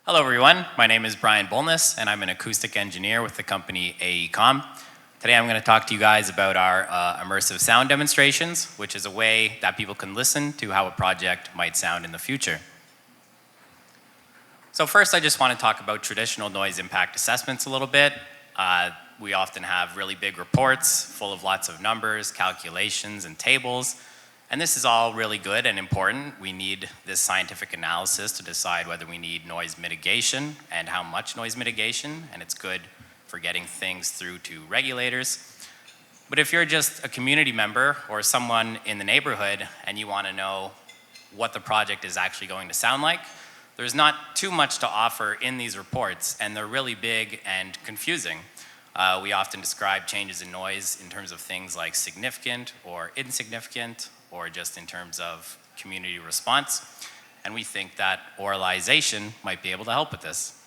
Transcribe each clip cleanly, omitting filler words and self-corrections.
Hello everyone, my name is Brian Bolness and I'm an acoustic engineer with the company AECom. Today I'm going to talk to you guys about our immersive sound demonstrations, which is a way that people can listen to how a project might sound in the future. So first I just want to talk about traditional noise impact assessments a little bit. We often have really big reports full of lots of numbers, calculations, and tables. And this is all really good and important. We need this scientific analysis to decide whether we need noise mitigation and how much noise mitigation, and it's good for getting things through to regulators. But if you're just a community member or someone in the neighborhood and you want to know what the project is actually going to sound like, there's not too much to offer in these reports, and they're really big and confusing. We often describe changes in noise in terms of things like significant or insignificant, or just in terms of community response. And we think that oralization might be able to help with this.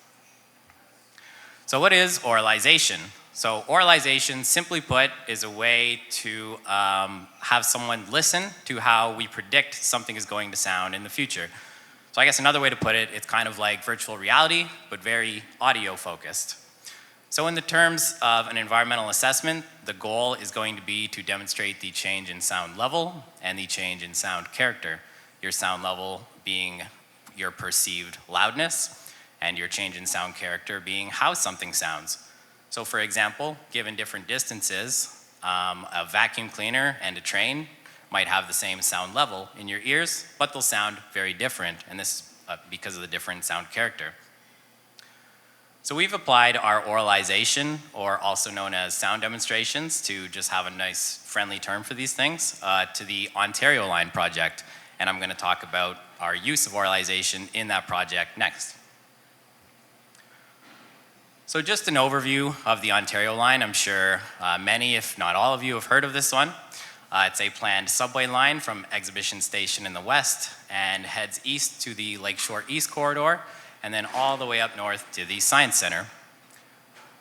So what is oralization? So oralization, simply put, is a way to have someone listen to how we predict something is going to sound in the future. So I guess another way to put it, it's kind of like virtual reality, but very audio focused. So in the terms of an environmental assessment, the goal is going to be to demonstrate the change in sound level and the change in sound character. Your sound level being your perceived loudness, and your change in sound character being how something sounds. So for example, given different distances, a vacuum cleaner and a train might have the same sound level in your ears, but they'll sound very different, and this is because of the different sound character. So we've applied our oralization, or also known as sound demonstrations, to just have a nice friendly term for these things, to the Ontario Line project. And I'm going to talk about our use of oralization in that project next. So just an overview of the Ontario Line. I'm sure many, if not all of you, have heard of this one. It's a planned subway line from Exhibition Station in the west and heads east to the Lakeshore East Corridor, and then all the way up north to the Science Center.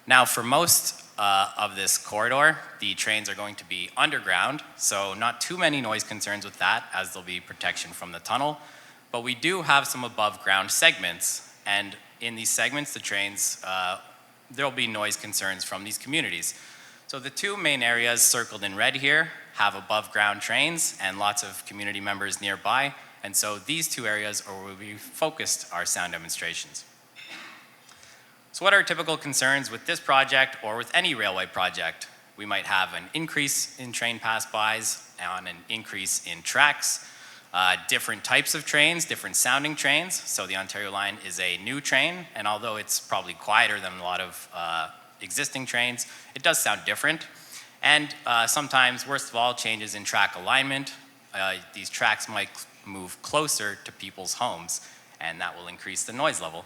Now for most of this corridor, the trains are going to be underground, so not too many noise concerns with that, as there'll be protection from the tunnel. But we do have some above ground segments, and in these segments, the trains, there'll be noise concerns from these communities. So the two main areas circled in red here have above ground trains and lots of community members nearby. And so these two areas are where we focused our sound demonstrations. So what are typical concerns with this project or with any railway project? We might have an increase in train pass-bys and an increase in tracks, different types of trains, different sounding trains. So the Ontario Line is a new train, and although it's probably quieter than a lot of existing trains, it does sound different. And sometimes, worst of all, changes in track alignment. These tracks might move closer to people's homes, and that will increase the noise level.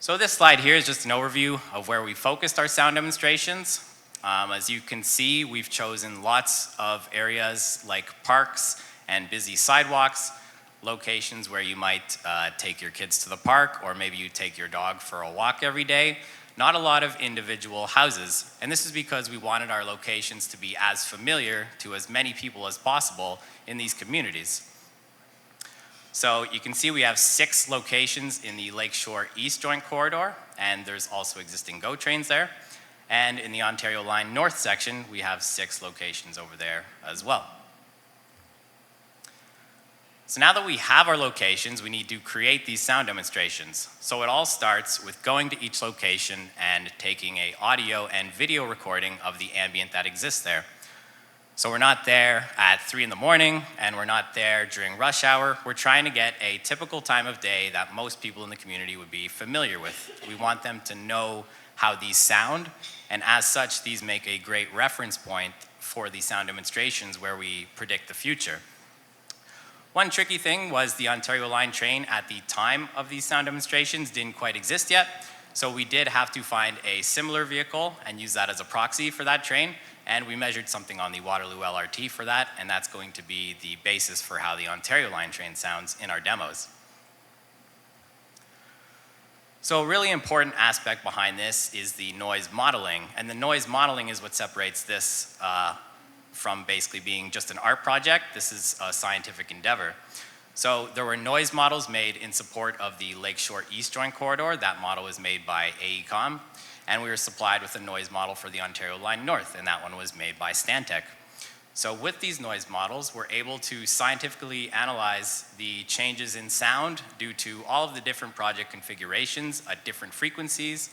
So this slide here is just an overview of where we focused our sound demonstrations. As you can see, we've chosen lots of areas like parks and busy sidewalks, locations where you might take your kids to the park, or maybe you take your dog for a walk every day. Not a lot of individual houses, and this is because we wanted our locations to be as familiar to as many people as possible in these communities. So you can see we have 6 locations in the Lakeshore East Joint Corridor, and there's also existing GO trains there. And in the Ontario Line North section, we have 6 locations over there as well. So now that we have our locations, we need to create these sound demonstrations. So it all starts with going to each location and taking an audio and video recording of the ambient that exists there. So we're not there at 3 in the morning, and we're not there during rush hour. We're trying to get a typical time of day that most people in the community would be familiar with. We want them to know how these sound, and as such, these make a great reference point for the sound demonstrations where we predict the future. One tricky thing was the Ontario Line train at the time of these sound demonstrations didn't quite exist yet, so we did have to find a similar vehicle and use that as a proxy for that train, and we measured something on the Waterloo LRT for that, and that's going to be the basis for how the Ontario Line train sounds in our demos. So a really important aspect behind this is the noise modeling, and the noise modeling is what separates this from basically being just an art project. This is a scientific endeavor. So there were noise models made in support of the Lakeshore East Joint Corridor. That model was made by AECOM. And we were supplied with a noise model for the Ontario Line North, and that one was made by Stantec. So with these noise models, we're able to scientifically analyze the changes in sound due to all of the different project configurations at different frequencies.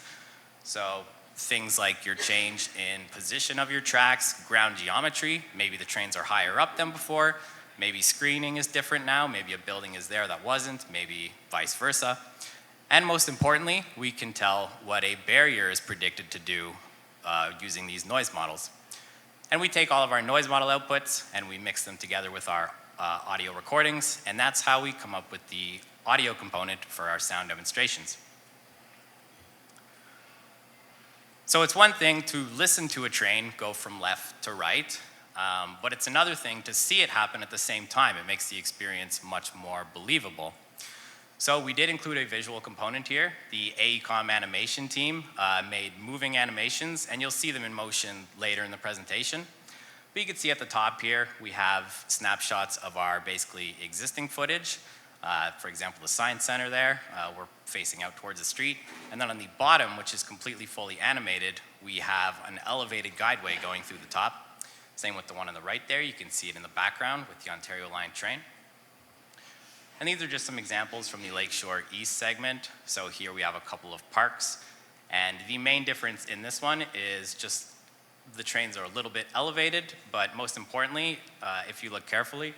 So things like your change in position of your tracks, ground geometry, maybe the trains are higher up than before, maybe screening is different now, maybe a building is there that wasn't, maybe vice versa. And most importantly, we can tell what a barrier is predicted to do using these noise models. And we take all of our noise model outputs and we mix them together with our audio recordings, and that's how we come up with the audio component for our sound demonstrations. So it's one thing to listen to a train go from left to right, but it's another thing to see it happen at the same time. It makes the experience much more believable. So we did include a visual component here. The AECOM animation team made moving animations, and you'll see them in motion later in the presentation. But you can see at the top here, we have snapshots of our basically existing footage. For example, the Science Center there, we're facing out towards the street. And then on the bottom, which is completely fully animated, we have an elevated guideway going through the top. Same with the one on the right there. You can see it in the background with the Ontario Line train. And these are just some examples from the Lakeshore East segment. So here we have a couple of parks. And the main difference in this one is just the trains are a little bit elevated, but most importantly, if you look carefully,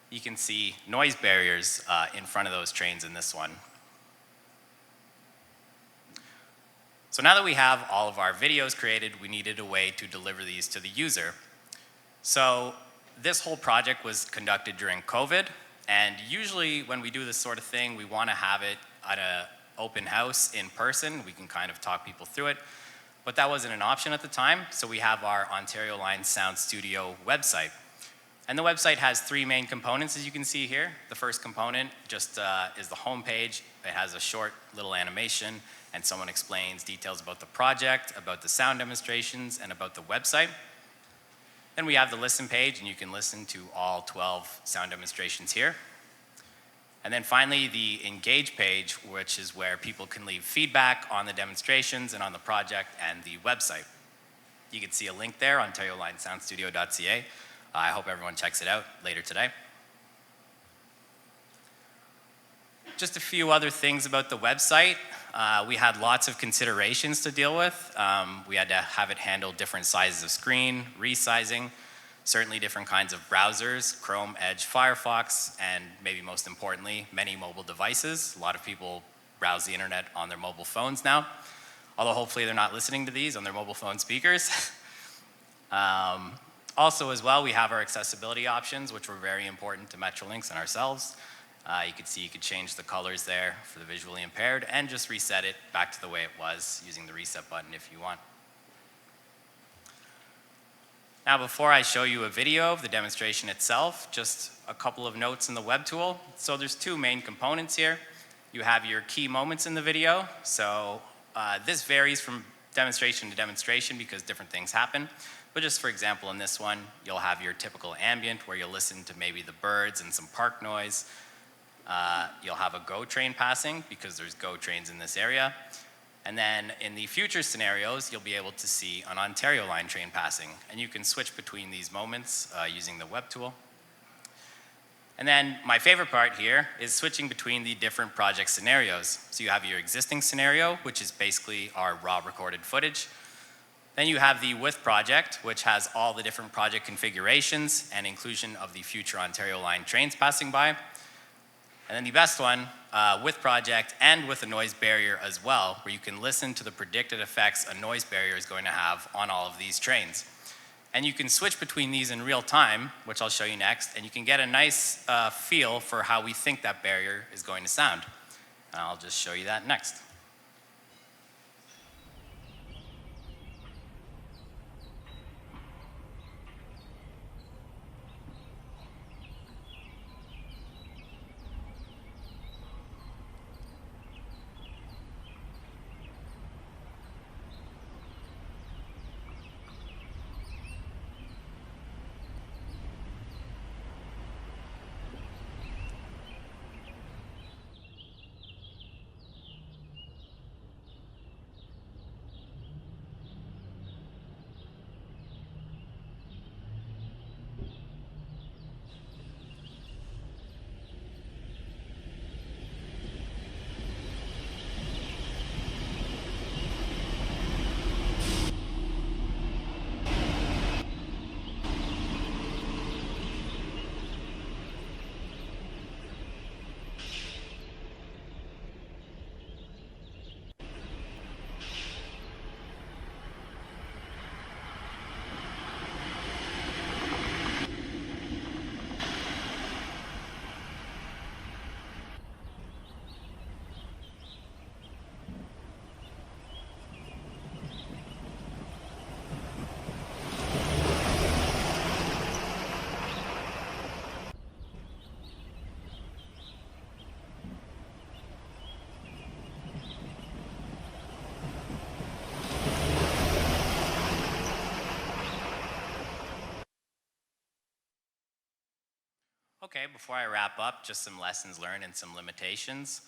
you can see noise barriers in front of those trains in this one. So now that we have all of our videos created, we needed a way to deliver these to the user. So this whole project was conducted during COVID. And usually when we do this sort of thing, we want to have it at an open house in person. We can kind of talk people through it. But that wasn't an option at the time, so we have our Ontario Line Sound Studio website. And the website has three main components, as you can see here. The first component just is the homepage. It has a short little animation, and someone explains details about the project, about the sound demonstrations, and about the website. Then we have the listen page, and you can listen to all 12 sound demonstrations here. And then finally, the engage page, which is where people can leave feedback on the demonstrations and on the project and the website. You can see a link there, OntarioLineSoundStudio.ca. I hope everyone checks it out later today. Just a few other things about the website. We had lots of considerations to deal with. We had to have it handle different sizes of screen, resizing, certainly different kinds of browsers, Chrome, Edge, Firefox, and maybe most importantly, many mobile devices. A lot of people browse the internet on their mobile phones now, although hopefully they're not listening to these on their mobile phone speakers. Also as well, we have our accessibility options, which were very important to Metrolinx and ourselves. You can see you could change the colors there for the visually impaired and just reset it back to the way it was using the reset button if you want. Now before I show you a video of the demonstration itself, just a couple of notes in the web tool. So there's two main components here. You have your key moments in the video. So this varies from demonstration to demonstration because different things happen. But just for example, in this one, you'll have your typical ambient where you'll listen to maybe the birds and some park noise. You'll have a GO train passing because there's GO trains in this area. And then in the future scenarios, you'll be able to see an Ontario Line train passing. And you can switch between these moments using the web tool. And then my favorite part here is switching between the different project scenarios. So you have your existing scenario, which is basically our raw recorded footage. Then you have the with project, which has all the different project configurations and inclusion of the future Ontario Line trains passing by. And then the best one, with project and with a noise barrier as well, where you can listen to the predicted effects a noise barrier is going to have on all of these trains. And you can switch between these in real time, which I'll show you next, and you can get a nice feel for how we think that barrier is going to sound. And I'll just show you that next. Okay, before I wrap up, just some lessons learned and some limitations.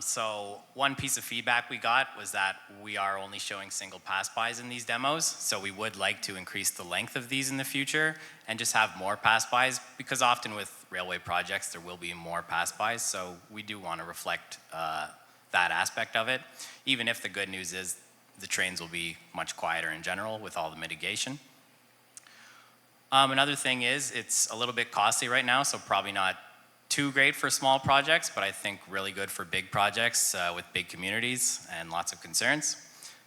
So one piece of feedback we got was that we are only showing single pass-bys in these demos, so we would like to increase the length of these in the future and just have more pass-bys, because often with railway projects there will be more pass-bys, so we do want to reflect that aspect of it, even if the good news is the trains will be much quieter in general with all the mitigation. Another thing is it's a little bit costly right now, so probably not too great for small projects, but I think really good for big projects with big communities and lots of concerns.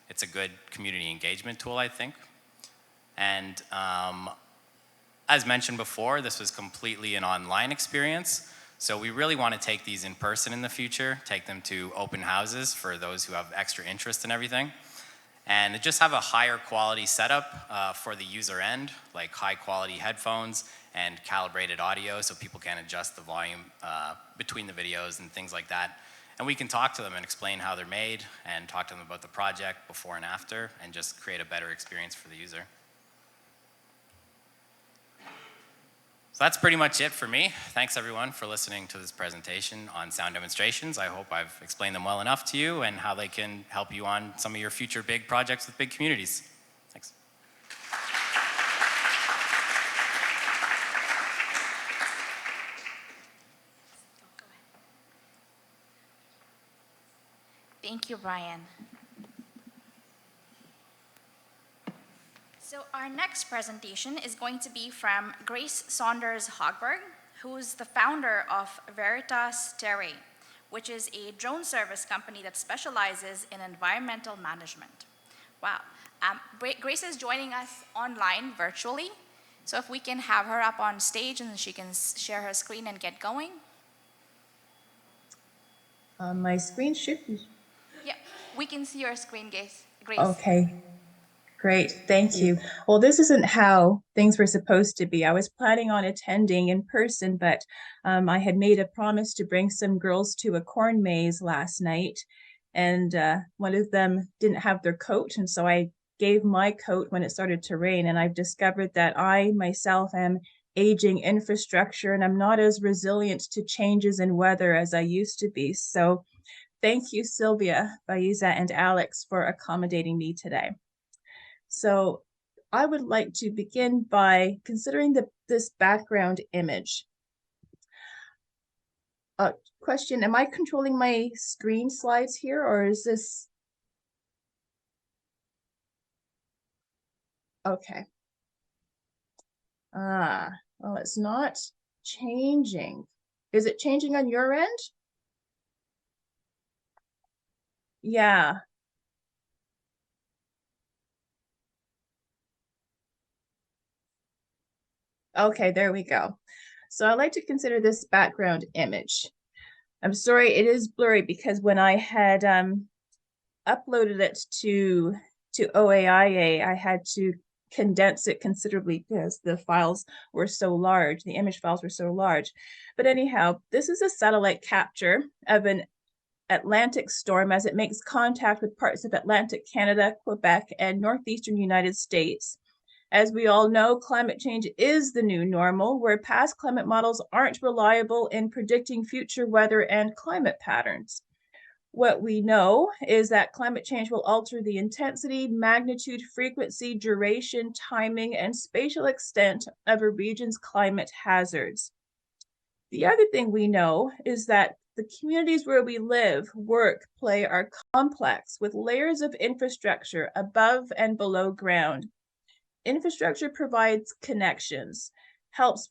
It's a good community engagement tool, I think. And as mentioned before, this was completely an online experience. So we really want to take these in person in the future, take them to open houses for those who have extra interest in everything. And just have a higher quality setup for the user end, like high quality headphones and calibrated audio so people can adjust the volume between the videos and things like that. And we can talk to them and explain how they're made and talk to them about the project before and after and just create a better experience for the user. So that's pretty much it for me. Thanks everyone for listening to this presentation on sound demonstrations. I hope I've explained them well enough to you and how they can help you on some of your future big projects with big communities. Thanks. Thank you, Brian. So our next presentation is going to be from Grace Saunders Hogberg, who's the founder of Veritas Terrae, which is a drone service company that specializes in environmental management. Wow. Grace is joining us online virtually. So if we can have her up on stage and she can share her screen and get going. My screen should be. Yeah, we can see your screen, Grace. Okay, great, thank you. Well, this isn't how things were supposed to be. I was planning on attending in person, but I had made a promise to bring some girls to a corn maze last night, and one of them didn't have their coat, and so I gave my coat when it started to rain, and I've discovered that I myself am aging infrastructure, and I'm not as resilient to changes in weather as I used to be. So thank you, Sylvia, Faiza, and Alex for accommodating me today. So I would like to begin by considering this background image. Question, am I controlling my screen slides here, or is this? Okay. Well, it's not changing. Is it changing on your end? Yeah. Okay, there we go. So I like to consider this background image. I'm sorry, it is blurry because when I had uploaded it to OAIA, I had to condense it considerably because the files were so large, the image files were so large. But anyhow, this is a satellite capture of an Atlantic storm as it makes contact with parts of Atlantic Canada, Quebec, and northeastern United States. As we all know, climate change is the new normal, where past climate models aren't reliable in predicting future weather and climate patterns. What we know is that climate change will alter the intensity, magnitude, frequency, duration, timing, and spatial extent of a region's climate hazards. The other thing we know is that the communities where we live, work, play are complex with layers of infrastructure above and below ground. Infrastructure provides connections, helps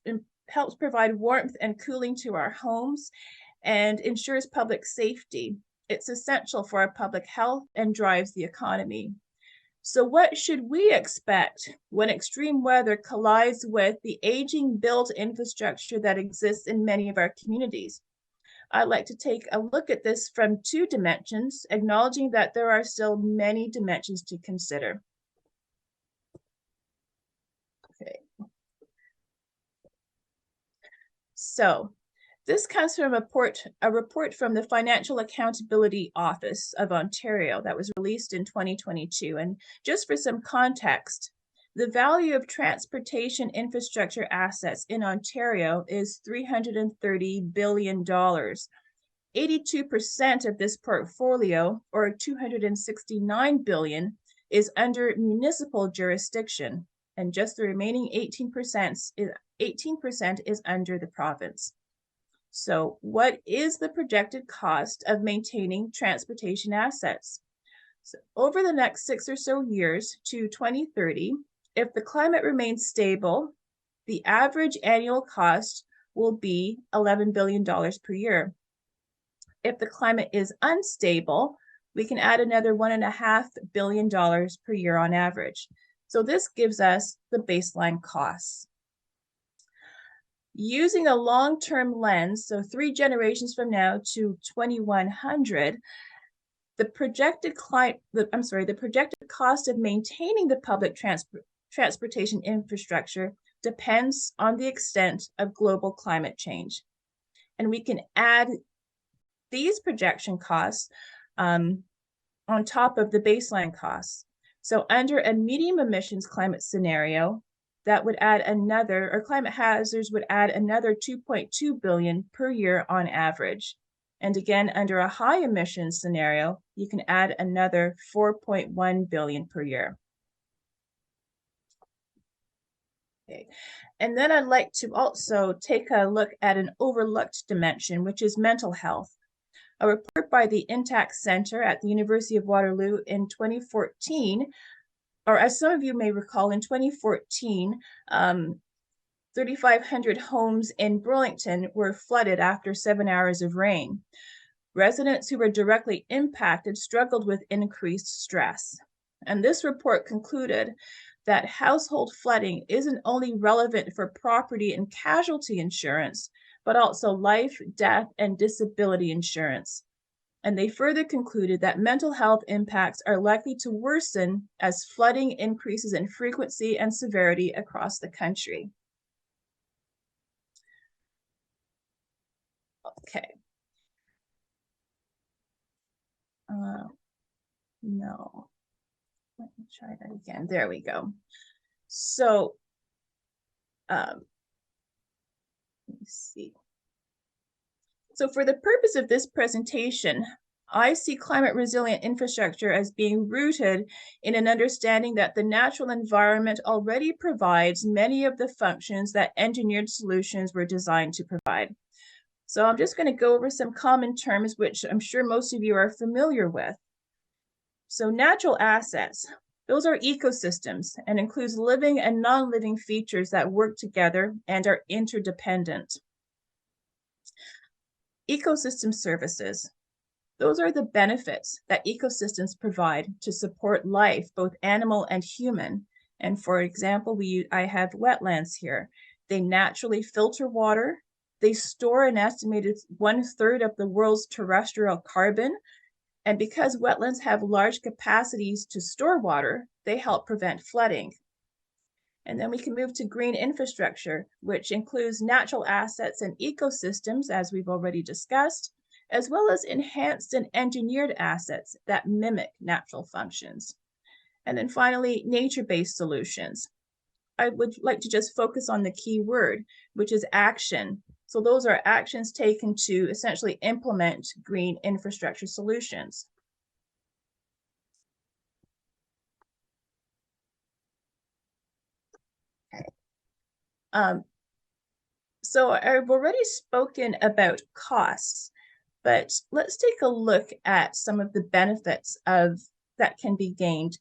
provide warmth and cooling to our homes, and ensures public safety. It's essential for our public health and drives the economy. So what should we expect when extreme weather collides with the aging built infrastructure that exists in many of our communities? I'd like to take a look at this from two dimensions, acknowledging that there are still many dimensions to consider. Okay. So this comes from a report from the Financial Accountability Office of Ontario that was released in 2022. And just for some context, The value of transportation infrastructure assets in Ontario is $330 billion. 82% of this portfolio, or $269 billion, is under municipal jurisdiction, and just the remaining 18% is under the province. So what is the projected cost of maintaining transportation assets? So over the next 6 or so years to 2030, if the climate remains stable, the average annual cost will be $11 billion per year. If the climate is unstable, we can add another $1.5 billion per year on average. So this gives us the baseline costs. Using a long-term lens, so 3 generations from now to 2100, the projected cost of maintaining the public transportation infrastructure depends on the extent of global climate change. And we can add these projection costs on top of the baseline costs. So under a medium emissions climate scenario, that would add another, or climate hazards would add another $2.2 billion per year on average. And again, under a high emissions scenario, you can add another $4.1 billion per year. Okay. And then I'd like to also take a look at an overlooked dimension, which is mental health. A report by the Intact Center at the University of Waterloo in 2014, or as some of you may recall, in 2014, 3,500 homes in Burlington were flooded after 7 hours of rain. Residents who were directly impacted struggled with increased stress. And this report concluded that household flooding isn't only relevant for property and casualty insurance, but also life, death, and disability insurance. And they further concluded that mental health impacts are likely to worsen as flooding increases in frequency and severity across the country. Okay. No. Let me try that again. There we go. So, let me see. So for the purpose of this presentation, I see climate resilient infrastructure as being rooted in an understanding that the natural environment already provides many of the functions that engineered solutions were designed to provide. So I'm just going to go over some common terms, which I'm sure most of you are familiar with. So natural assets, those are ecosystems and includes living and non-living features that work together and are interdependent. Ecosystem services, those are the benefits that ecosystems provide to support life, both animal and human. And for example, I have wetlands here. They naturally filter water. They store an estimated 1/3 of the world's terrestrial carbon. And because wetlands have large capacities to store water, they help prevent flooding. And then we can move to green infrastructure, which includes natural assets and ecosystems, as we've already discussed, as well as enhanced and engineered assets that mimic natural functions. And then finally, nature-based solutions. I would like to just focus on the key word, which is action. So those are actions taken to essentially implement green infrastructure solutions. So I've already spoken about costs, but let's take a look at some of the benefits that can be gained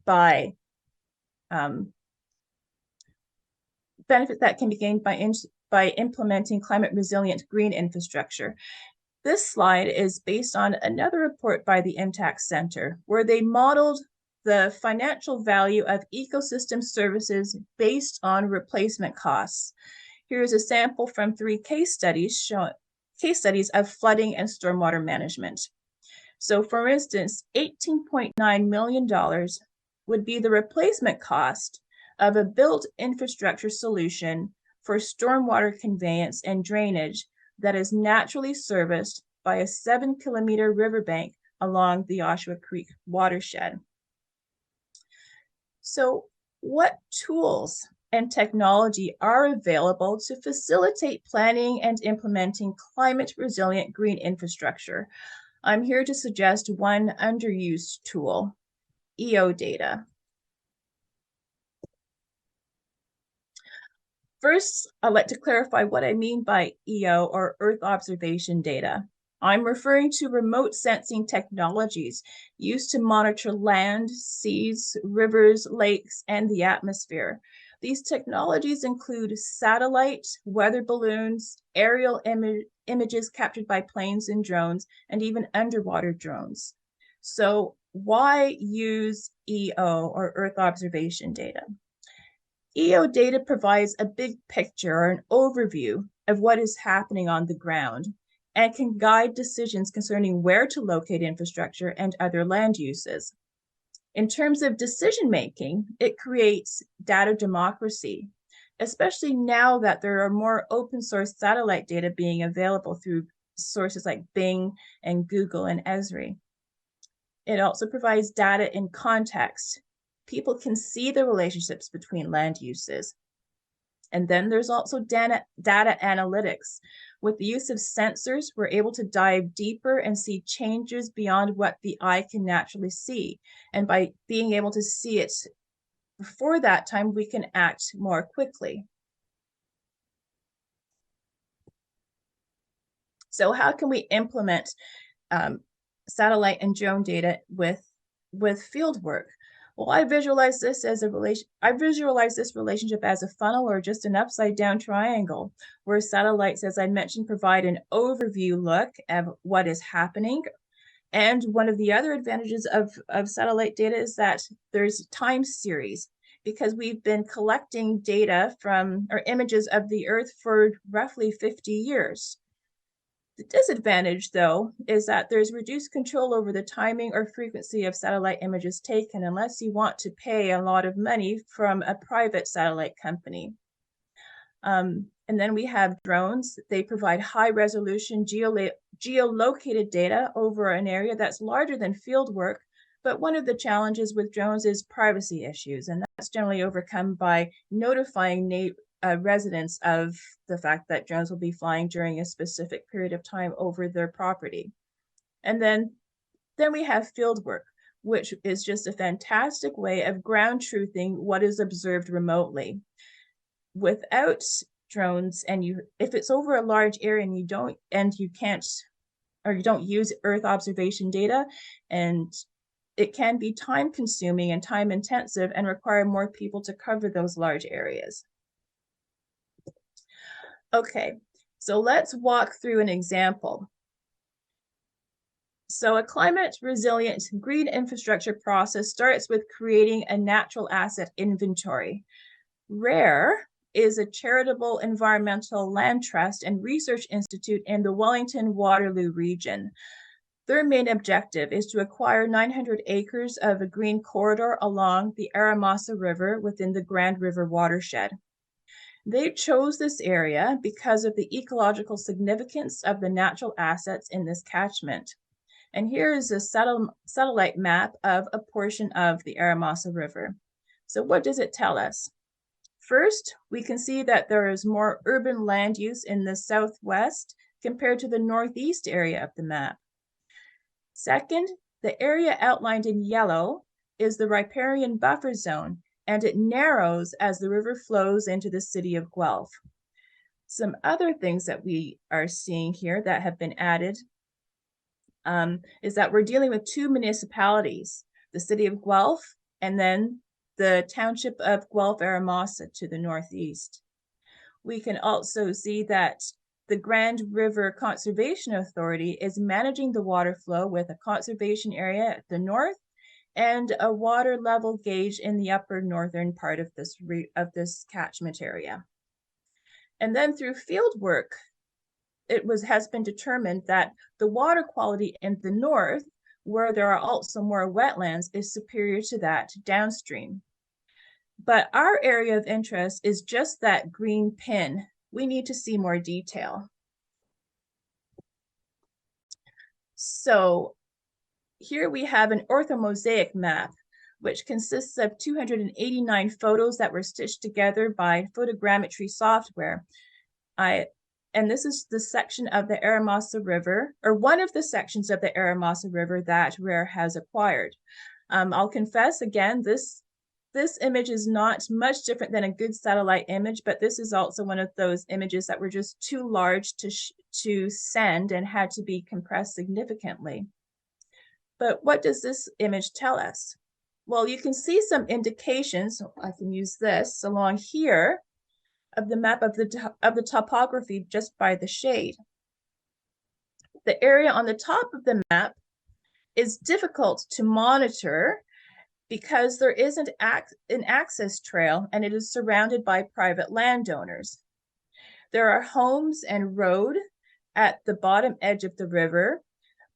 by implementing climate resilient green infrastructure. This slide is based on another report by the Intact Center, where they modeled the financial value of ecosystem services based on replacement costs. Here's a sample from 3 case studies of flooding and stormwater management. So for instance, $18.9 million would be the replacement cost of a built infrastructure solution for stormwater conveyance and drainage that is naturally serviced by a 7-kilometer riverbank along the Oshawa Creek watershed. So What tools and technology are available to facilitate planning and implementing climate resilient green infrastructure? I'm here to suggest one underused tool, EO data. First, I'd like to clarify what I mean by EO, or Earth observation data. I'm referring to remote sensing technologies used to monitor land, seas, rivers, lakes, and the atmosphere. These technologies include satellite, weather balloons, aerial images captured by planes and drones, and even underwater drones. So why use EO, or Earth observation data? EO data provides a big picture or an overview of what is happening on the ground and can guide decisions concerning where to locate infrastructure and other land uses. In terms of decision making, it creates data democracy, especially now that there are more open source satellite data being available through sources like Bing and Google and Esri. It also provides data in context. People can see the relationships between land uses. And then there's also data analytics. With the use of sensors, we're able to dive deeper and see changes beyond what the eye can naturally see. And by being able to see it before that time, we can act more quickly. So how can we implement satellite and drone data with field work? Well, I visualize this relationship as a funnel, or just an upside down triangle, where satellites, as I mentioned, provide an overview look of what is happening. And one of the other advantages of satellite data is that there's time series, because we've been collecting data from, or images of the Earth, for roughly 50 years. The disadvantage, though, is that there's reduced control over the timing or frequency of satellite images taken, unless you want to pay a lot of money from a private satellite company. And then we have drones. They provide high resolution geolocated data over an area that's larger than field work. But one of the challenges with drones is privacy issues, and that's generally overcome by notifying residents of the fact that drones will be flying during a specific period of time over their property. And then we have field work, which is just a fantastic way of ground truthing what is observed remotely. Without drones, and if it's over a large area and you don't use Earth observation data, and it can be time consuming and time intensive and require more people to cover those large areas. Okay, so let's walk through an example. So a climate resilient green infrastructure process starts with creating a natural asset inventory. RARE is a charitable environmental land trust and research institute in the Wellington-Waterloo region. Their main objective is to acquire 900 acres of a green corridor along the Aramasa River within the Grand River watershed. They chose this area because of the ecological significance of the natural assets in this catchment. And here is a satellite map of a portion of the Aramasa River. So what does it tell us? First, we can see that there is more urban land use in the southwest compared to the northeast area of the map. Second, the area outlined in yellow is the riparian buffer zone, and it narrows as the river flows into the city of Guelph. Some other things that we are seeing here that have been added is that we're dealing with two municipalities, the city of Guelph and then the township of Guelph-Aramasa to the northeast. We can also see that the Grand River Conservation Authority is managing the water flow with a conservation area at the north and a water level gauge in the upper northern part of this catchment area. And then through field work, has been determined that the water quality in the north, where there are also more wetlands, is superior to that downstream. But our area of interest is just that green pin. We need to see more detail. So here we have an orthomosaic map which consists of 289 photos that were stitched together by photogrammetry software. And this is the section of the Aramasa River, or one of the sections of the Aramasa River that RARE has acquired. I'll confess again, this image is not much different than a good satellite image, but this is also one of those images that were just too large to send and had to be compressed significantly. But what does this image tell us? Well, you can see some indications, I can use this along here, of the map of the topography just by the shade. The area on the top of the map is difficult to monitor because there isn't an access trail and it is surrounded by private landowners. There are homes and road at the bottom edge of the river,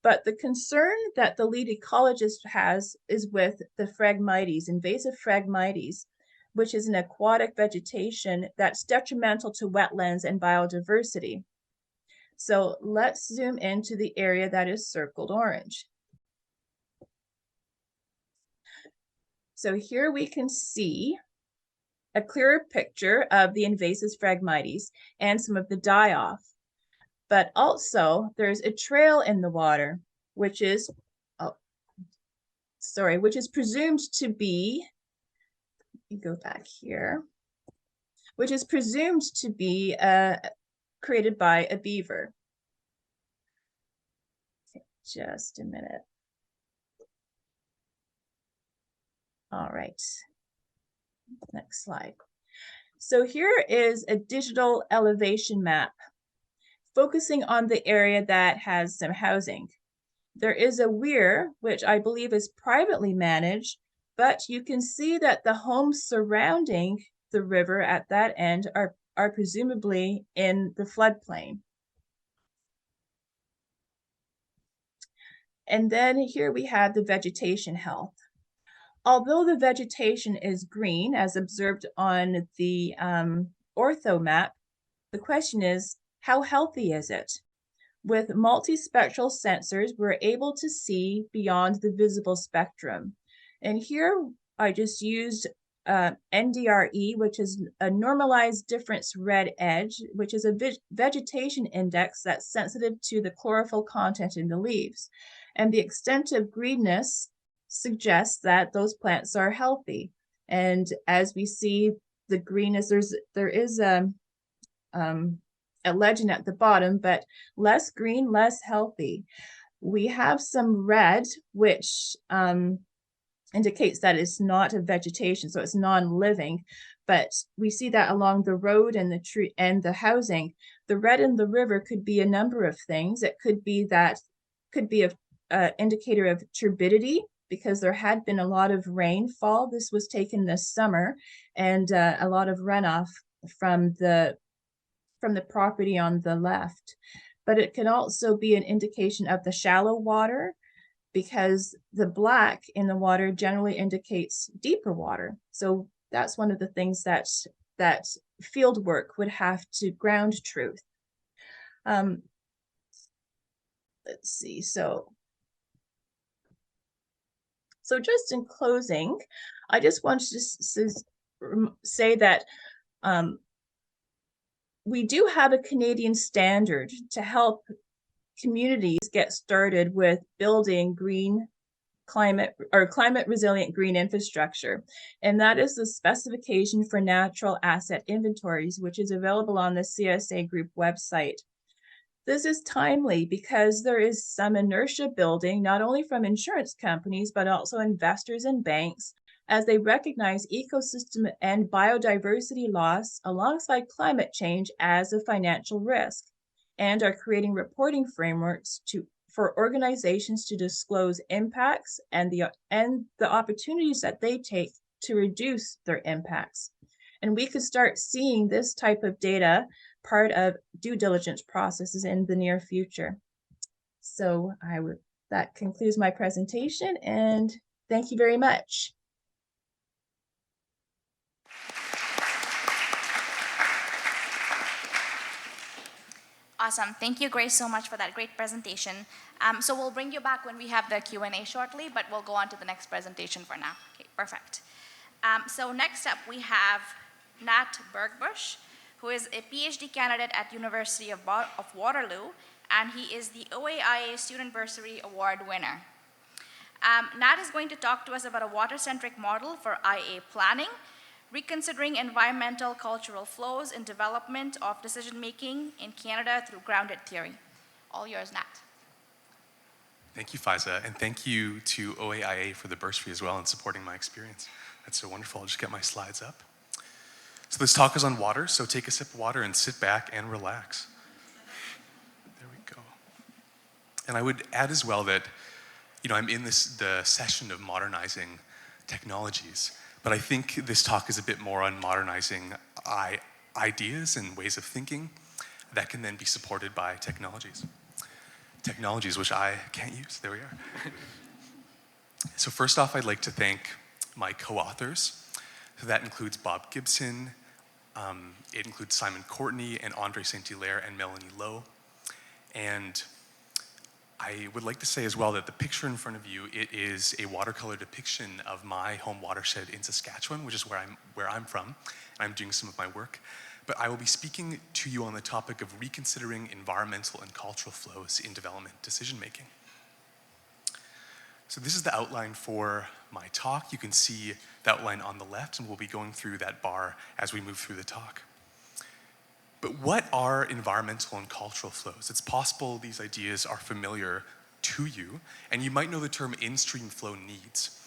but the concern that the lead ecologist has is with the Phragmites, invasive Phragmites, which is an aquatic vegetation that's detrimental to wetlands and biodiversity. So let's zoom into the area that is circled orange. So here we can see a clearer picture of the invasive Phragmites and some of the die-off. But also there's a trail in the water, which is presumed to be, go back here, which is presumed to be created by a beaver. Okay, just a minute. All right, next slide. So here is a digital elevation map focusing on the area that has some housing. There is a weir, which I believe is privately managed, but you can see that the homes surrounding the river at that end are presumably in the floodplain. And then here we have the vegetation health. Although the vegetation is green, as observed on the ortho map, the question is, how healthy is it? With multispectral sensors, we're able to see beyond the visible spectrum. And here I just used NDRE, which is a normalized difference red edge, which is a vegetation index that's sensitive to the chlorophyll content in the leaves. And the extent of greenness suggests that those plants are healthy. And as we see the greenness, there is a legend at the bottom, but less green, less healthy. We have some red, which indicates that it's not a vegetation, so it's non-living, but we see that along the road and the tree and the housing. The red in the river could be a number of things. It could be an indicator of turbidity, because there had been a lot of rainfall. This was taken this summer, and a lot of runoff from the property on the left. But it can also be an indication of the shallow water, because the black in the water generally indicates deeper water. So that's one of the things that field work would have to ground truth. Let's see, so just in closing, I just want to say that we do have a Canadian standard to help communities get started with building climate resilient green infrastructure. And that is the specification for natural asset inventories, which is available on the CSA Group website. This is timely because there is some inertia building, not only from insurance companies, but also investors and banks, as they recognize ecosystem and biodiversity loss alongside climate change as a financial risk, and are creating reporting frameworks for organizations to disclose impacts and the opportunities that they take to reduce their impacts. And we could start seeing this type of data part of due diligence processes in the near future. So that concludes my presentation, and thank you very much. Awesome. Thank you, Grace, so much for that great presentation. So we'll bring you back when we have the Q&A shortly, but we'll go on to the next presentation for now. Okay, Perfect. So next up, we have Nat Bergbush, who is a PhD candidate at University of Waterloo, and he is the OAIA Student Bursary Award winner. Nat is going to talk to us about a water-centric model for IA planning, reconsidering environmental cultural flows in development of decision-making in Canada through grounded theory. All yours, Nat. Thank you, Faiza, and thank you to OAIA for the bursary as well and supporting my experience. That's so wonderful. I'll just get my slides up. So this talk is on water, so take a sip of water and sit back and relax. There we go. And I would add as well that, I'm in the session of modernizing technologies, but I think this talk is a bit more on modernizing ideas and ways of thinking that can then be supported by technologies. Technologies which I can't use. There we are. So first off, I'd like to thank my co-authors. So that includes Bob Gibson, it includes Simon Courtney and Andre Saint-Hilaire and Melanie Lowe. And I would like to say as well that the picture in front of you, it is a watercolor depiction of my home watershed in Saskatchewan, which is where I'm from, and I'm doing some of my work. But I will be speaking to you on the topic of reconsidering environmental and cultural flows in development decision-making. So this is the outline for my talk. You can see the outline on the left, and we'll be going through that bar as we move through the talk. But what are environmental and cultural flows? It's possible these ideas are familiar to you, and you might know the term in-stream flow needs.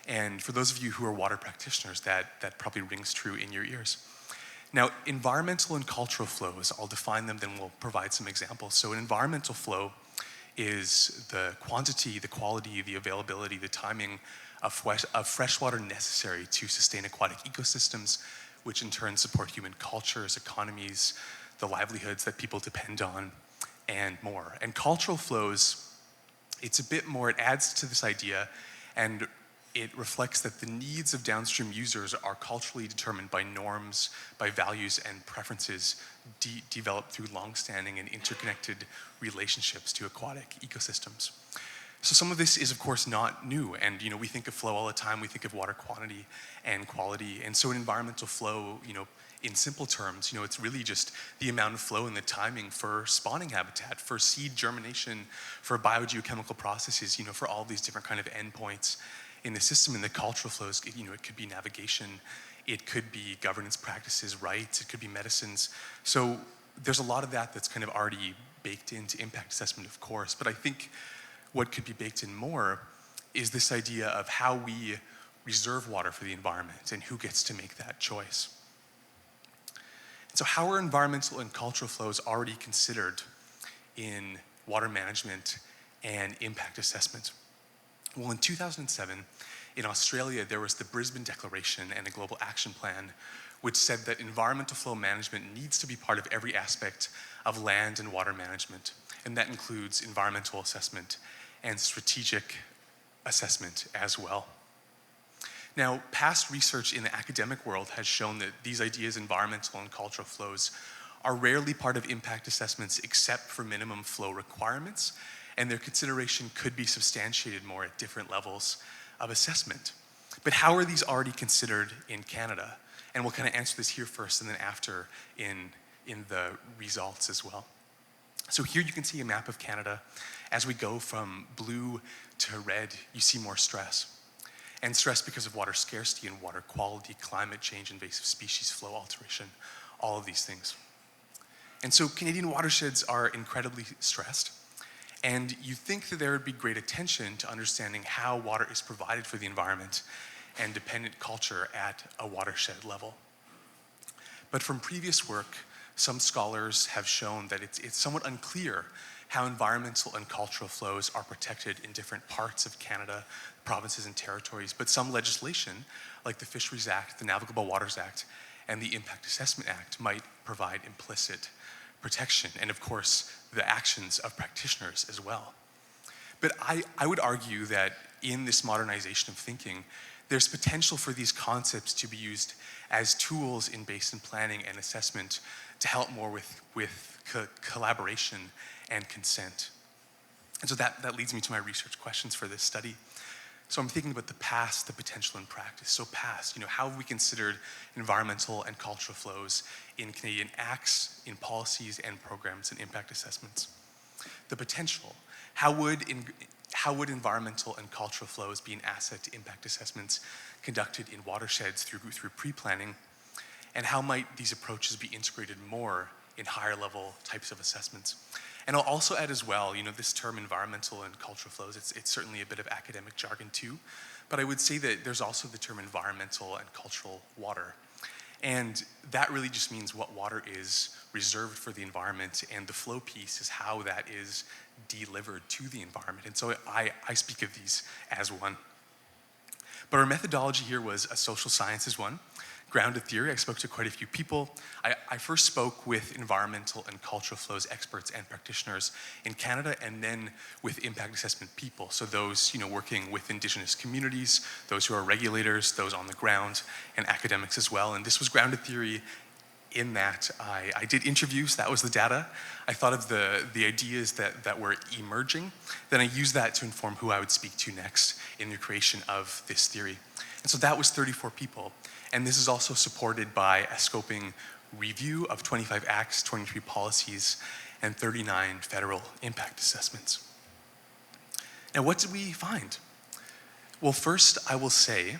And for those of you who are water practitioners, that probably rings true in your ears. Now, environmental and cultural flows, I'll define them, then we'll provide some examples. So an environmental flow is the quantity, the quality, the availability, the timing of fresh water necessary to sustain aquatic ecosystems, which in turn support human cultures, economies, the livelihoods that people depend on, and more. And cultural flows, it's a bit more, it adds to this idea, and it reflects that the needs of downstream users are culturally determined by norms, by values and preferences developed through longstanding and interconnected relationships to aquatic ecosystems. So some of this is of course not new, and we think of flow all the time, we think of water quantity and quality, and so an environmental flow, in simple terms, it's really just the amount of flow and the timing for spawning habitat, for seed germination, for biogeochemical processes, for all these different kind of endpoints in the system. And the cultural flows, it could be navigation, it could be governance practices, rights, it could be medicines. So there's a lot of that that's kind of already baked into impact assessment, of course, but I think what could be baked in more is this idea of how we reserve water for the environment and who gets to make that choice. So how are environmental and cultural flows already considered in water management and impact assessment? Well, in 2007, in Australia, there was the Brisbane Declaration and a Global Action Plan, which said that environmental flow management needs to be part of every aspect of land and water management, and that includes environmental assessment and strategic assessment as well. Now, past research in the academic world has shown that these ideas, environmental and cultural flows, are rarely part of impact assessments except for minimum flow requirements, and their consideration could be substantiated more at different levels of assessment. But how are these already considered in Canada? And we'll kind of answer this here first and then after in the results as well. So here you can see a map of Canada. As we go from blue to red, you see more stress. And stress because of water scarcity and water quality, climate change, invasive species flow alteration, all of these things. And so Canadian watersheds are incredibly stressed. And you think that there would be great attention to understanding how water is provided for the environment and dependent culture at a watershed level. But from previous work, some scholars have shown that it's somewhat unclear how environmental and cultural flows are protected in different parts of Canada, provinces and territories, but some legislation, like the Fisheries Act, the Navigable Waters Act, and the Impact Assessment Act might provide implicit protection, and of course, the actions of practitioners as well. But I would argue that in this modernization of thinking, there's potential for these concepts to be used as tools in basin planning and assessment to help more with collaboration and consent. And so that leads me to my research questions for this study. So I'm thinking about the past, the potential, and practice. So past, how have we considered environmental and cultural flows in Canadian acts, in policies and programs and impact assessments? The potential, how would environmental and cultural flows be an asset to impact assessments conducted in watersheds through pre-planning? And how might these approaches be integrated more in higher level types of assessments? And I'll also add as well, this term environmental and cultural flows, it's certainly a bit of academic jargon too, but I would say that there's also the term environmental and cultural water. And that really just means what water is reserved for the environment, and the flow piece is how that is delivered to the environment. And so I speak of these as one. But our methodology here was a social sciences one, grounded theory. I spoke to quite a few people. I first spoke with environmental and cultural flows experts and practitioners in Canada, and then with impact assessment people. So those working with Indigenous communities, those who are regulators, those on the ground, and academics as well. And this was grounded theory in that I did interviews. That was the data. I thought of the ideas that were emerging. Then I used that to inform who I would speak to next in the creation of this theory. And so that was 34 people. And this is also supported by a scoping review of 25 acts, 23 policies, and 39 federal impact assessments. Now, what did we find? Well, first, I will say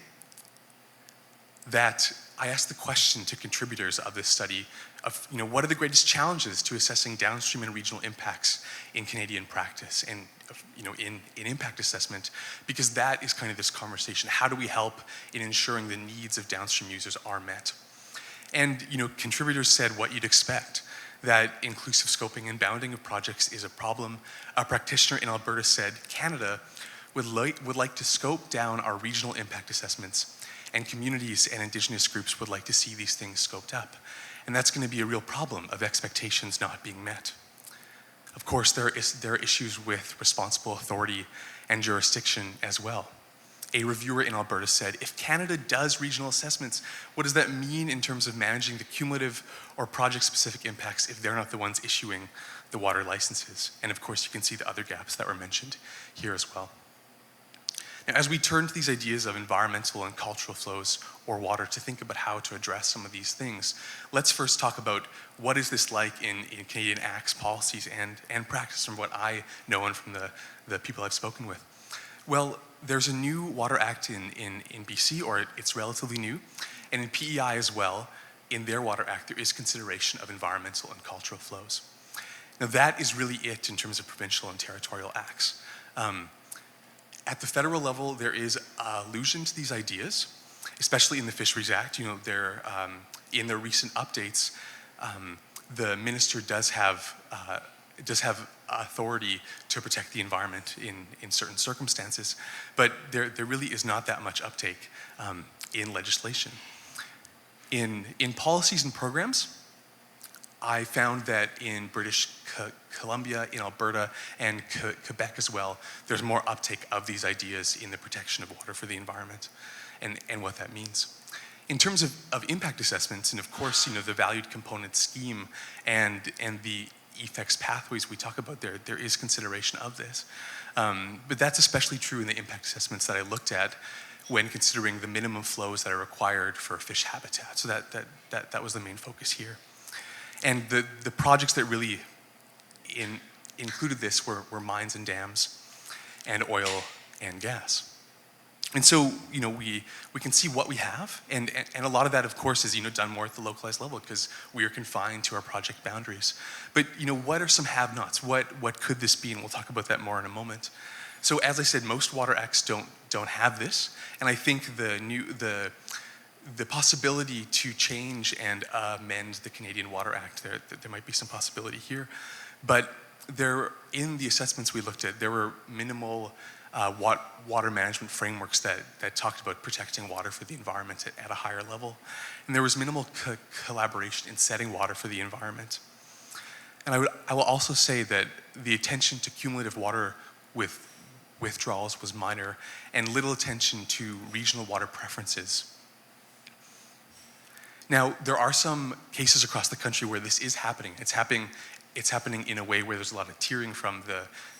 that I asked the question to contributors of this study of, what are the greatest challenges to assessing downstream and regional impacts in Canadian practice and, in impact assessment, because that is kind of this conversation. How do we help in ensuring the needs of downstream users are met? And, contributors said what you'd expect, that inclusive scoping and bounding of projects is a problem. A practitioner in Alberta said Canada would like to scope down our regional impact assessments, and communities and Indigenous groups would like to see these things scoped up. And that's going to be a real problem of expectations not being met. Of course, there are issues with responsible authority and jurisdiction as well. A reviewer in Alberta said, if Canada does regional assessments, what does that mean in terms of managing the cumulative or project-specific impacts if they're not the ones issuing the water licenses? And of course, you can see the other gaps that were mentioned here as well. Now, as we turn to these ideas of environmental and cultural flows or water to think about how to address some of these things, let's first talk about what is this like in Canadian acts, policies, and practice from what I know and from the people I've spoken with. Well, there's a new Water Act in BC, or it's relatively new, and in PEI as well, in their Water Act, there is consideration of environmental and cultural flows. Now, that is really it in terms of provincial and territorial acts. At the federal level, there is allusion to these ideas, especially in the Fisheries Act. In their recent updates, the minister does have authority to protect the environment in certain circumstances, but there really is not that much uptake in legislation. In policies and programs, I found that in British Columbia, in Alberta, and Quebec as well, there's more uptake of these ideas in the protection of water for the environment and what that means. In terms of impact assessments, and of course, the valued component scheme and the effects pathways we talk about there is consideration of this. But that's especially true in the impact assessments that I looked at when considering the minimum flows that are required for fish habitat. So that was the main focus here. And the projects that really included this were mines and dams and oil and gas. And so, we can see what we have, and a lot of that, of course, is, done more at the localized level because we are confined to our project boundaries. But, what are some have-nots? What could this be? And we'll talk about that more in a moment. So, as I said, most water acts don't have this, and I think the possibility to change and amend the Canadian Water Act, there might be some possibility here. But in the assessments we looked at, there were minimal water management frameworks that talked about protecting water for the environment at a higher level. And there was minimal collaboration in setting water for the environment. And I will also say that the attention to cumulative water withdrawals was minor, and little attention to regional water preferences. Now, there are some cases across the country where this is happening. It's happening in a way where there's a lot of tiering from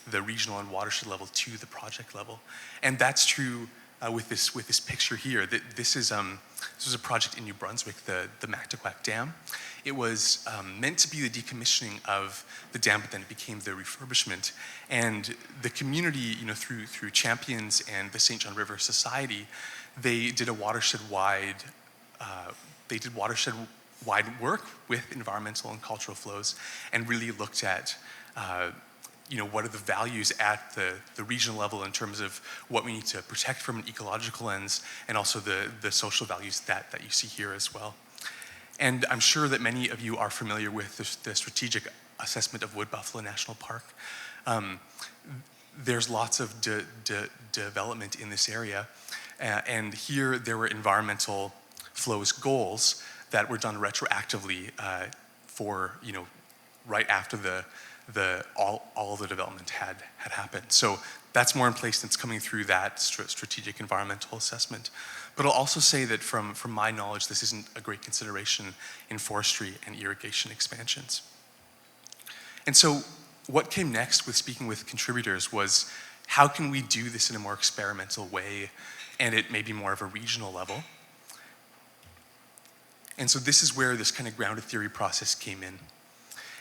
the regional and watershed level to the project level. And that's true with this picture here. This was a project in New Brunswick, the Mactaquac Dam. It was meant to be the decommissioning of the dam, but then it became the refurbishment. And the community, through Champions and the St. John River Society, they did a watershed-wide work with environmental and cultural flows, and really looked at what are the values at the regional level in terms of what we need to protect from an ecological lens, and also the social values that you see here as well. And I'm sure that many of you are familiar with the strategic assessment of Wood Buffalo National Park. There's lots of development in this area, and here there were environmental flows goals that were done retroactively for right after all the development had happened. So that's more in place that's coming through that strategic environmental assessment. But I'll also say that from my knowledge, this isn't a great consideration in forestry and irrigation expansions. And so what came next with speaking with contributors was, how can we do this in a more experimental way, and it may be more of a regional level? And so this is where this kind of grounded theory process came in.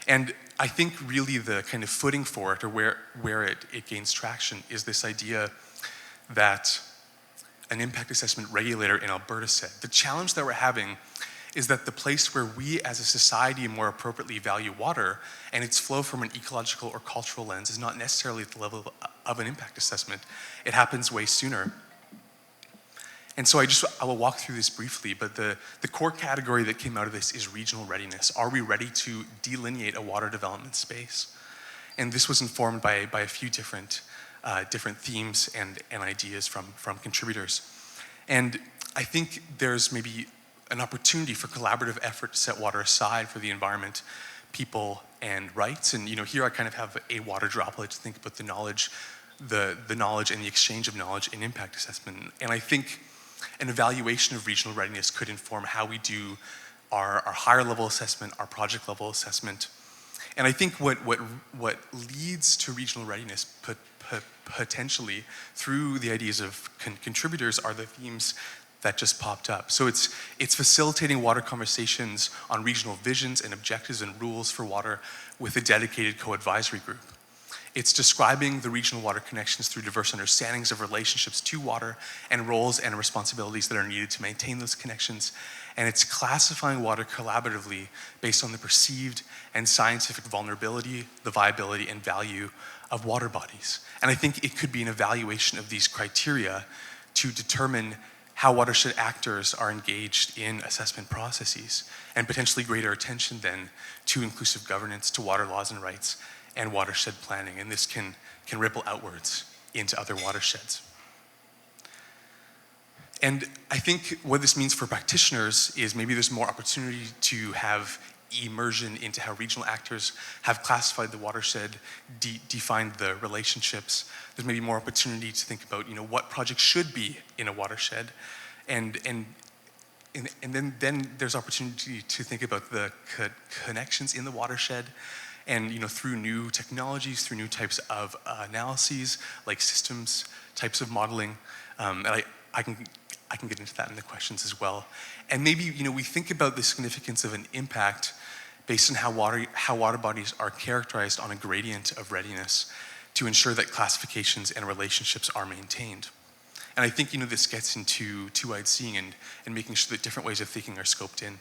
And I think really the kind of footing for it, or where it gains traction, is this idea that an impact assessment regulator in Alberta said. The challenge that we're having is that the place where we as a society more appropriately value water and its flow from an ecological or cultural lens is not necessarily at the level of an impact assessment. It happens way sooner. And so I will walk through this briefly, but the core category that came out of this is regional readiness. Are we ready to delineate a water development space? And this was informed by a few different themes and ideas from contributors. And I think there's maybe an opportunity for collaborative effort to set water aside for the environment, people, and rights. And here I kind of have a water droplet to think about the knowledge and the exchange of knowledge in impact assessment. And I think an evaluation of regional readiness could inform how we do our higher level assessment, our project level assessment. And I think what leads to regional readiness potentially through the ideas of contributors are the themes that just popped up. So it's facilitating water conversations on regional visions and objectives and rules for water with a dedicated co-advisory group. It's describing the regional water connections through diverse understandings of relationships to water and roles and responsibilities that are needed to maintain those connections. And it's classifying water collaboratively based on the perceived and scientific vulnerability, the viability, and value of water bodies. And I think it could be an evaluation of these criteria to determine how watershed actors are engaged in assessment processes, and potentially greater attention then to inclusive governance, to water laws and rights, and watershed planning. And this can ripple outwards into other watersheds. And I think what this means for practitioners is maybe there's more opportunity to have immersion into how regional actors have classified the watershed, defined the relationships. There's maybe more opportunity to think about, what projects should be in a watershed, and then there's opportunity to think about the connections in the watershed, and through new technologies, through new types of analyses, like systems types of modeling, and I can get into that in the questions as well. And maybe we think about the significance of an impact based on how water bodies are characterized on a gradient of readiness to ensure that classifications and relationships are maintained. And I think this gets into two-eyed seeing and making sure that different ways of thinking are scoped in.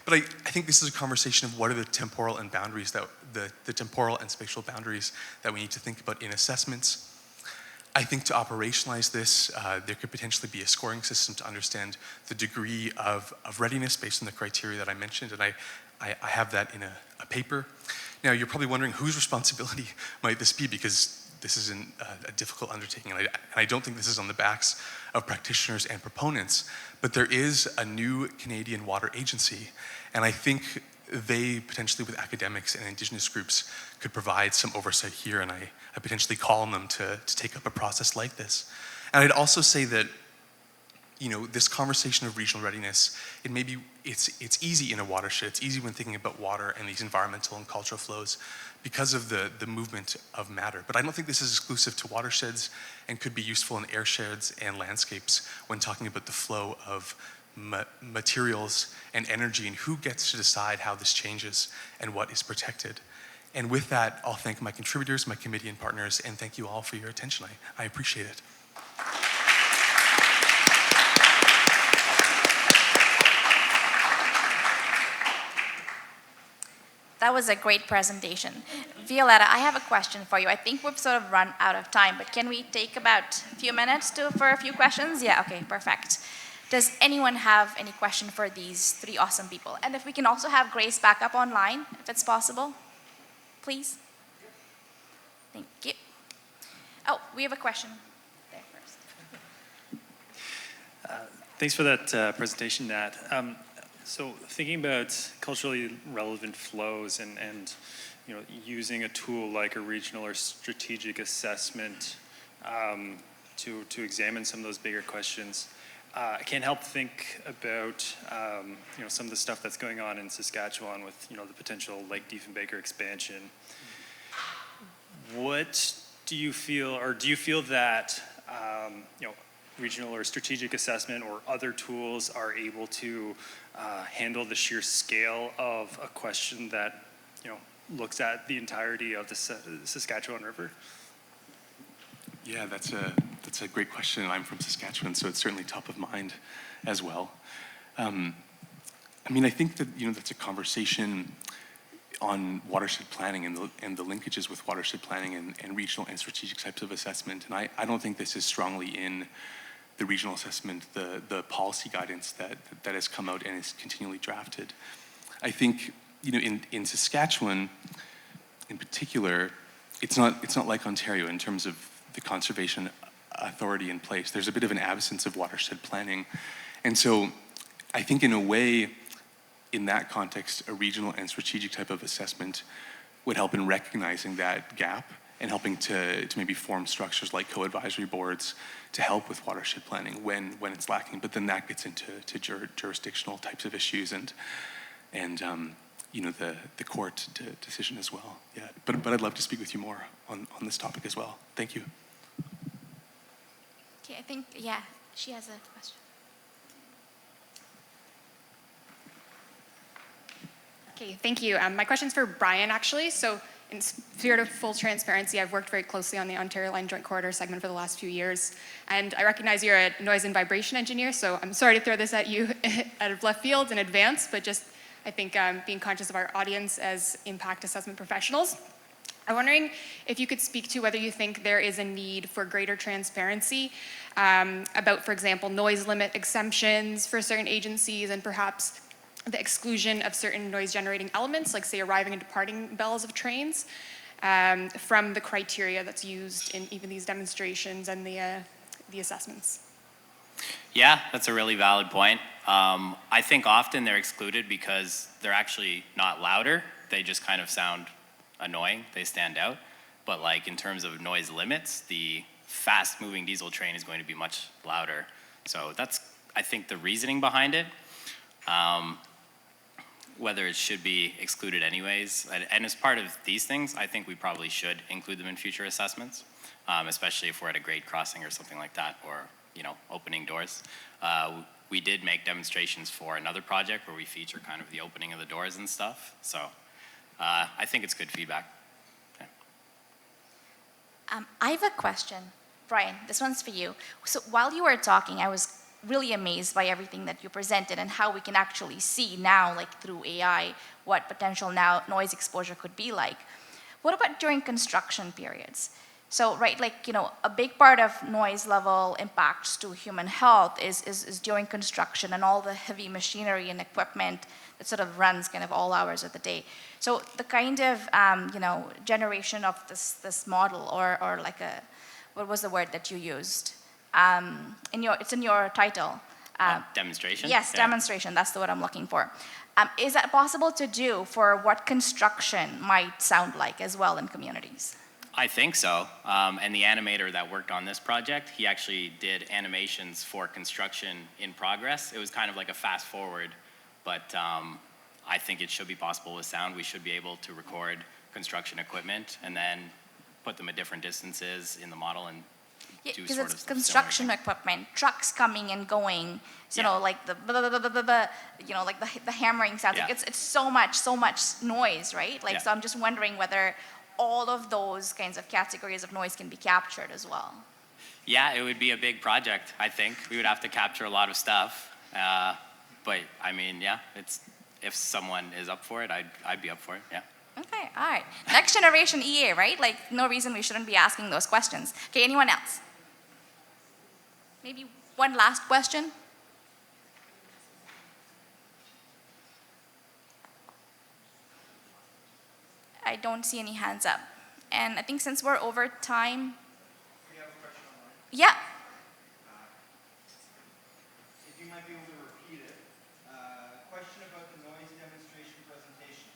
But I think this is a conversation of what are the temporal and boundaries the temporal and spatial boundaries that we need to think about in assessments. I think to operationalize this, there could potentially be a scoring system to understand the degree of readiness based on the criteria that I mentioned, and I have that in a paper. Now, you're probably wondering whose responsibility might this be, because this is a difficult undertaking, and I don't think this is on the backs of practitioners and proponents, but there is a new Canadian water agency, and I think they potentially, with academics and Indigenous groups, could provide some oversight here, and I potentially call on them to take up a process like this. And I'd also say that this conversation of regional readiness, it it's easy in a watershed. It's easy when thinking about water and these environmental and cultural flows because of the movement of matter. But I don't think this is exclusive to watersheds and could be useful in airsheds and landscapes when talking about the flow of materials and energy and who gets to decide how this changes and what is protected. And with that, I'll thank my contributors, my committee and partners, and thank you all for your attention. I appreciate it. That was a great presentation. Violetta, I have a question for you. I think we've sort of run out of time, but can we take about a few minutes for a few questions? Yeah, okay, perfect. Does anyone have any question for these three awesome people? And if we can also have Grace back up online, if it's possible, please. Thank you. Oh, we have a question there first. Thanks for that presentation, Nat. So thinking about culturally relevant flows and using a tool like a regional or strategic assessment to examine some of those bigger questions, I can't help think about some of the stuff that's going on in Saskatchewan with the potential Lake Diefenbaker expansion. What do you feel, or do you feel that regional or strategic assessment or other tools are able to handle the sheer scale of a question that looks at the entirety of the Saskatchewan River? Yeah, that's a great question, and I'm from Saskatchewan, so it's certainly top of mind as well. I think that that's a conversation on watershed planning and the linkages with watershed planning and regional and strategic types of assessment. And I don't think this is strongly in the regional assessment, the policy guidance that has come out and is continually drafted. I think in Saskatchewan, in particular, it's not like Ontario in terms of the conservation authority in place. There's a bit of an absence of watershed planning, and so I think in a way, in that context, a regional and strategic type of assessment would help in recognizing that gap and helping to maybe form structures like co-advisory boards to help with watershed planning when it's lacking. But then that gets into jurisdictional types of issues and the court decision as well. Yeah, but I'd love to speak with you more on this topic as well. Thank you. Okay, I think, yeah, she has a question. Okay, thank you. My question's for Brian, actually. So in spirit of full transparency, I've worked very closely on the Ontario Line Joint Corridor segment for the last few years. And I recognize you're a noise and vibration engineer, so I'm sorry to throw this at you out of left field in advance, but just, I think, being conscious of our audience as impact assessment professionals, I'm wondering if you could speak to whether you think there is a need for greater transparency about, for example, noise limit exemptions for certain agencies and perhaps the exclusion of certain noise-generating elements, like say arriving and departing bells of trains, from the criteria that's used in even these demonstrations and the assessments. Yeah, that's a really valid point. I think often they're excluded because they're actually not louder. They just kind of sound annoying. They stand out. But like in terms of noise limits, the fast-moving diesel train is going to be much louder. So that's, I think, the reasoning behind it. Whether it should be excluded anyways. And as part of these things, I think we probably should include them in future assessments, especially if we're at a grade crossing or something like that, or opening doors. We did make demonstrations for another project where we feature kind of the opening of the doors and stuff. So I think it's good feedback. Okay. I have a question. Brian, this one's for you. So while you were talking, I was really amazed by everything that you presented and how we can actually see now, like through AI, what potential now noise exposure could be like. What about during construction periods? So, right, a big part of noise level impacts to human health is during construction and all the heavy machinery and equipment that sort of runs kind of all hours of the day. So the kind of, generation of this model or like what was the word that you used? It's in your title. Demonstration? Yes, yeah. Demonstration, that's the word I'm looking for. Is that possible to do for what construction might sound like as well in communities? I think so. And the animator that worked on this project, he actually did animations for construction in progress. It was kind of like a fast forward, but I think it should be possible with sound. We should be able to record construction equipment and then put them at different distances in the model and do Because sort it's of construction similar thing. equipment, trucks coming and going, so, Yeah. like the, like the hammering sounds. Like Yeah. it's so much noise, right? Like, Yeah. so I'm just wondering whether all of those kinds of categories of noise can be captured as well. Yeah, it would be a big project, I think. We would have to capture a lot of stuff. But I mean, yeah, if someone is up for it, I'd be up for it, yeah. Okay, all right. Next generation EA, right? Like, no reason we shouldn't be asking those questions. Okay, anyone else? Maybe one last question? I don't see any hands up. And I think since we're over time. We have a question online. Yeah, If you might be able to repeat it. Question about the noise demonstration presentation.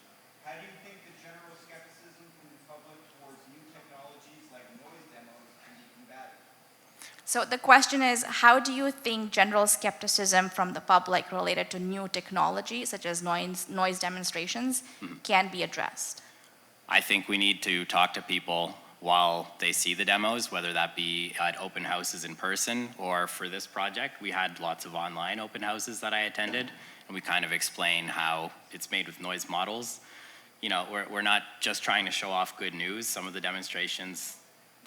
How do you think the general skepticism from the public towards new technologies like noise demos can be combated? so the question is, how do you think general skepticism from the public related to new technology, such as noise demonstrations, can be addressed? I think we need to talk to people while they see the demos, whether that be at open houses in person, or for this project, we had lots of online open houses that I attended, and we kind of explain how it's made with noise models. You know, we're not just trying to show off good news. Some of the demonstrations,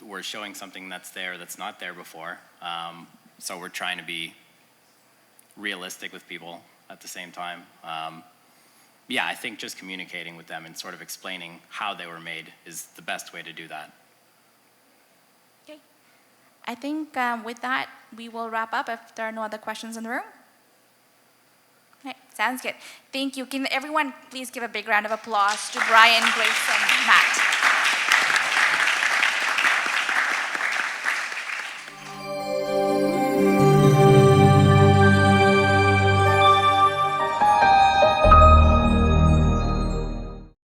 we're showing something that's not there before. So we're trying to be realistic with people at the same time. Yeah, I think just communicating with them and sort of explaining how they were made is the best way to do that. Okay. I think with that, we will wrap up if there are no other questions in the room. Okay, sounds good. Thank you. Can everyone please give a big round of applause to Brian, Grace, and Matt?